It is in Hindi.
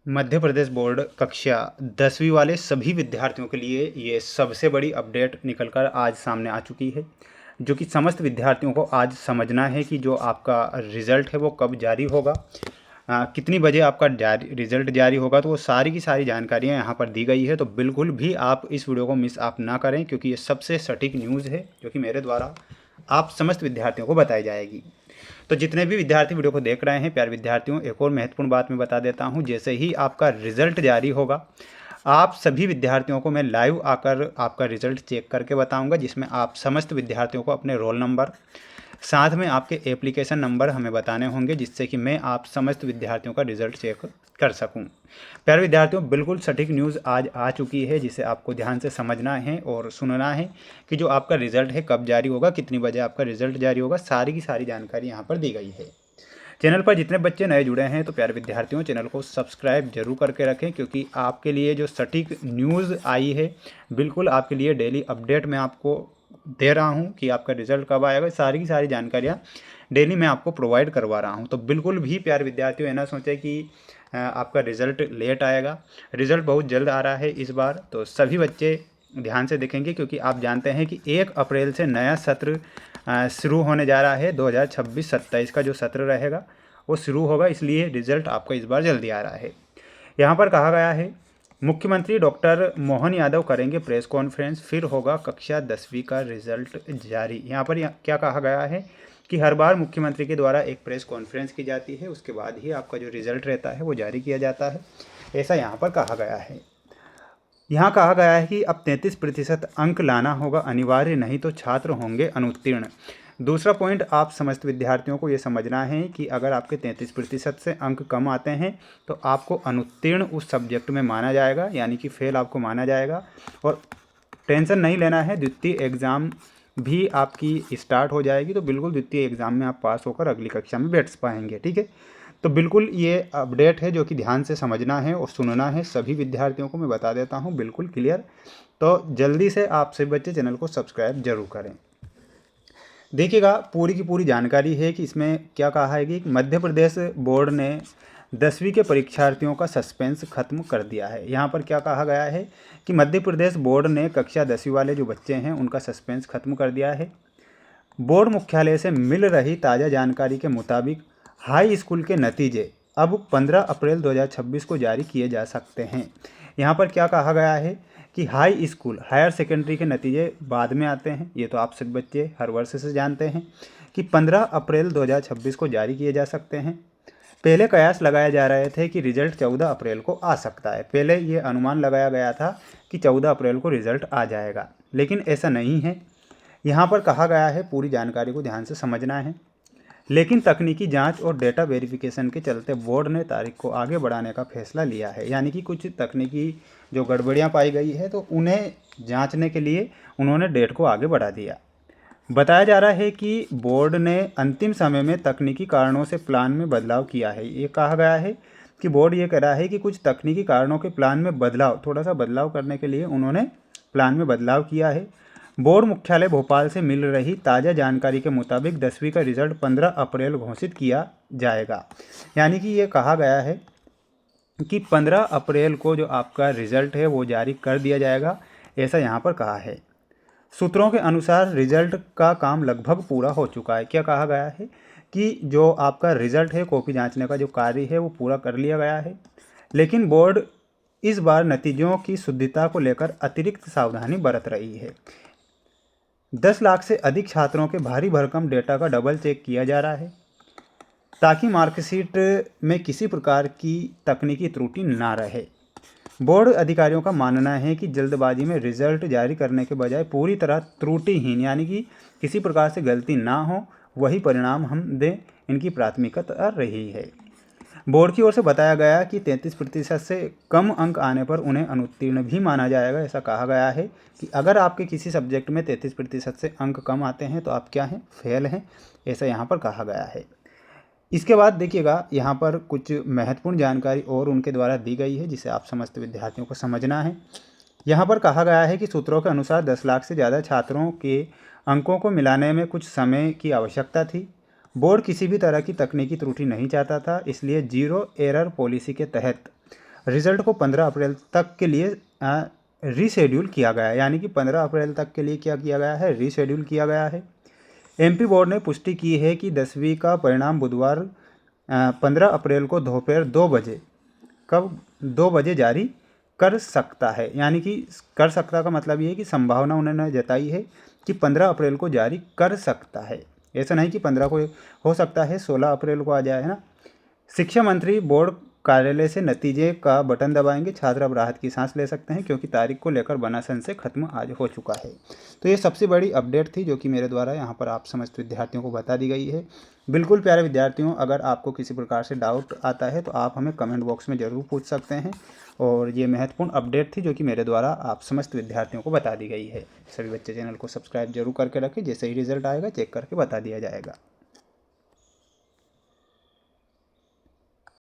मध्य प्रदेश बोर्ड कक्षा 10वीं वाले सभी विद्यार्थियों के लिए ये सबसे बड़ी अपडेट निकल कर आज सामने आ चुकी है, जो कि समस्त विद्यार्थियों को आज समझना है कि जो आपका रिज़ल्ट है वो कब जारी होगा, कितनी बजे आपका रिज़ल्ट जारी होगा। तो वो सारी की सारी जानकारियाँ यहाँ पर दी गई है। तो बिल्कुल भी आप इस वीडियो को मिस आप ना करें, क्योंकि ये सबसे सटीक न्यूज़ है जो कि मेरे द्वारा आप समस्त विद्यार्थियों को बताई जाएगी। तो जितने भी विद्यार्थी वीडियो को देख रहे हैं, प्यारे विद्यार्थियों, एक और महत्वपूर्ण बात मैं बता देता हूं। जैसे ही आपका रिजल्ट जारी होगा, आप सभी विद्यार्थियों को मैं लाइव आकर आपका रिजल्ट चेक करके बताऊंगा, जिसमें आप समस्त विद्यार्थियों को अपने रोल नंबर साथ में आपके एप्लीकेशन नंबर हमें बताने होंगे, जिससे कि मैं आप समस्त विद्यार्थियों का रिजल्ट चेक कर सकूं। प्यारे विद्यार्थियों, बिल्कुल सटीक न्यूज़ आज आ चुकी है, जिसे आपको ध्यान से समझना है और सुनना है कि जो आपका रिजल्ट है कब जारी होगा, कितनी बजे आपका रिजल्ट जारी होगा। सारी की सारी जानकारी यहाँ पर दी गई है। चैनल पर जितने बच्चे नए जुड़े हैं, तो प्यारे विद्यार्थियों, चैनल को सब्सक्राइब जरूर करके रखें, क्योंकि आपके लिए जो सटीक न्यूज़ आई है, बिल्कुल आपके लिए डेली अपडेट मैं आपको दे रहा हूं कि आपका रिजल्ट कब आएगा। सारी की सारी जानकारियां डेली मैं आपको प्रोवाइड करवा रहा हूं। तो बिल्कुल भी प्यारे विद्यार्थियों, ये ना सोचें कि आपका रिजल्ट लेट आएगा। रिजल्ट बहुत जल्द आ रहा है इस बार। तो सभी बच्चे ध्यान से देखेंगे, क्योंकि आप जानते हैं कि 1 अप्रैल से नया सत्र शुरू होने जा रहा है। 2026-27 का जो सत्र रहेगा वो शुरू होगा, इसलिए रिजल्ट आपका इस बार जल्दी आ रहा है। यहाँ पर कहा गया है, मुख्यमंत्री डॉक्टर मोहन यादव करेंगे प्रेस कॉन्फ्रेंस, फिर होगा कक्षा 10वीं का रिजल्ट जारी। यहाँ पर क्या कहा गया है कि हर बार मुख्यमंत्री के द्वारा एक प्रेस कॉन्फ्रेंस की जाती है, उसके बाद ही आपका जो रिजल्ट रहता है वो जारी किया जाता है, ऐसा यहाँ पर कहा गया है। यहाँ कहा गया है कि अब 33% अंक लाना होगा अनिवार्य, नहीं तो छात्र होंगे अनुत्तीर्ण। दूसरा पॉइंट, आप समस्त विद्यार्थियों को ये समझना है कि अगर आपके 33% से अंक कम आते हैं तो आपको अनुत्तीर्ण उस सब्जेक्ट में माना जाएगा, यानी कि फेल आपको माना जाएगा। और टेंशन नहीं लेना है, द्वितीय एग्ज़ाम भी आपकी स्टार्ट हो जाएगी, तो बिल्कुल द्वितीय एग्ज़ाम में आप पास होकर अगली कक्षा में बैठ पाएंगे। ठीक है, तो बिल्कुल ये अपडेट है जो कि ध्यान से समझना है और सुनना है। सभी विद्यार्थियों को मैं बता देता हूँ, बिल्कुल क्लियर। तो जल्दी से आप सभी बच्चे चैनल को सब्सक्राइब जरूर करें। देखिएगा, पूरी की पूरी जानकारी है कि इसमें क्या कहा है कि मध्य प्रदेश बोर्ड ने 10वीं के परीक्षार्थियों का सस्पेंस खत्म कर दिया है। यहाँ पर क्या कहा गया है कि मध्य प्रदेश बोर्ड ने कक्षा 10वीं वाले जो बच्चे हैं उनका सस्पेंस खत्म कर दिया है। बोर्ड मुख्यालय से मिल रही ताज़ा जानकारी के मुताबिक हाई स्कूल के नतीजे अब 15 अप्रैल 2026 को जारी किए जा सकते हैं। यहाँ पर क्या कहा गया है कि हाई स्कूल हायर सेकेंडरी के नतीजे बाद में आते हैं। ये तो आप सब बच्चे हर वर्ष से जानते हैं कि 15 अप्रैल 2026 को जारी किए जा सकते हैं। पहले कयास लगाए जा रहे थे कि रिजल्ट 14 अप्रैल को आ सकता है। पहले ये अनुमान लगाया गया था कि 14 अप्रैल को रिजल्ट आ जाएगा, लेकिन ऐसा नहीं है। यहाँ पर कहा गया है, पूरी जानकारी को ध्यान से समझना है, लेकिन तकनीकी जांच और डेटा वेरिफिकेशन के चलते बोर्ड ने तारीख को आगे बढ़ाने का फैसला लिया है। यानी कि कुछ तकनीकी जो गड़बड़ियां पाई गई है, तो उन्हें जांचने के लिए उन्होंने डेट को आगे बढ़ा दिया। बताया जा रहा है कि बोर्ड ने अंतिम समय में तकनीकी कारणों से प्लान में बदलाव किया है। ये कहा गया है कि बोर्ड ये कह रहा है कि कुछ तकनीकी कारणों के प्लान में बदलाव, थोड़ा सा बदलाव करने के लिए उन्होंने प्लान में बदलाव किया है। बोर्ड मुख्यालय भोपाल से मिल रही ताज़ा जानकारी के मुताबिक 10वीं का रिजल्ट 15 अप्रैल घोषित किया जाएगा। यानी कि ये कहा गया है कि 15 अप्रैल को जो आपका रिजल्ट है वो जारी कर दिया जाएगा, ऐसा यहाँ पर कहा है। सूत्रों के अनुसार रिजल्ट का काम लगभग पूरा हो चुका है। क्या कहा गया है कि जो आपका रिजल्ट है, कॉपी जांचने का जो कार्य है वो पूरा कर लिया गया है, लेकिन बोर्ड इस बार नतीजों की शुद्धता को लेकर अतिरिक्त सावधानी बरत रही है। 10 लाख से अधिक छात्रों के भारी भरकम डेटा का डबल चेक किया जा रहा है, ताकि मार्कशीट में किसी प्रकार की तकनीकी त्रुटि ना रहे। बोर्ड अधिकारियों का मानना है कि जल्दबाजी में रिजल्ट जारी करने के बजाय पूरी तरह त्रुटिहीन, यानी कि किसी प्रकार से गलती ना हो, वही परिणाम हम दें, इनकी प्राथमिकता रही है। बोर्ड की ओर से बताया गया कि 33% से कम अंक आने पर उन्हें अनुत्तीर्ण भी माना जाएगा। ऐसा कहा गया है कि अगर आपके किसी सब्जेक्ट में 33% से अंक कम आते हैं तो आप क्या हैं, फेल हैं, ऐसा यहाँ पर कहा गया है। इसके बाद देखिएगा, यहाँ पर कुछ महत्वपूर्ण जानकारी और उनके द्वारा दी गई है, जिसे आप समस्त विद्यार्थियों को समझना है। यहाँ पर कहा गया है कि सूत्रों के अनुसार 10 लाख से ज़्यादा छात्रों के अंकों को मिलाने में कुछ समय की आवश्यकता थी। बोर्ड किसी भी तरह की तकनीकी त्रुटि नहीं चाहता था, इसलिए जीरो एरर पॉलिसी के तहत रिज़ल्ट को 15 अप्रैल तक के लिए रीशेड्यूल किया गया है, यानी कि 15 अप्रैल तक के लिए क्या किया गया है, रीशेड्यूल किया गया है। एमपी बोर्ड ने पुष्टि की है कि 10वीं का परिणाम बुधवार 15 अप्रैल को दोपहर 2 बजे, कब 2 बजे जारी कर सकता है। यानी कि कर सकता का मतलब ये है कि संभावना उन्होंने जताई है कि 15 अप्रैल को जारी कर सकता है, ऐसा नहीं कि 15 को हो सकता है 16 अप्रैल को आ जाए, है ना। शिक्षा मंत्री बोर्ड कार्यालय से नतीजे का बटन दबाएंगे, छात्र अब राहत की सांस ले सकते हैं क्योंकि तारीख को लेकर बना संशय खत्म आज हो चुका है। तो ये सबसे बड़ी अपडेट थी जो कि मेरे द्वारा यहाँ पर आप समस्त विद्यार्थियों को बता दी गई है। बिल्कुल प्यारे विद्यार्थियों, अगर आपको किसी प्रकार से डाउट आता है तो आप हमें कमेंट बॉक्स में ज़रूर पूछ सकते हैं। और ये महत्वपूर्ण अपडेट थी जो कि मेरे द्वारा आप समस्त विद्यार्थियों को बता दी गई है। सभी बच्चे चैनल को सब्सक्राइब जरूर करके रखें, जैसे ही रिजल्ट आएगा चेक करके बता दिया जाएगा।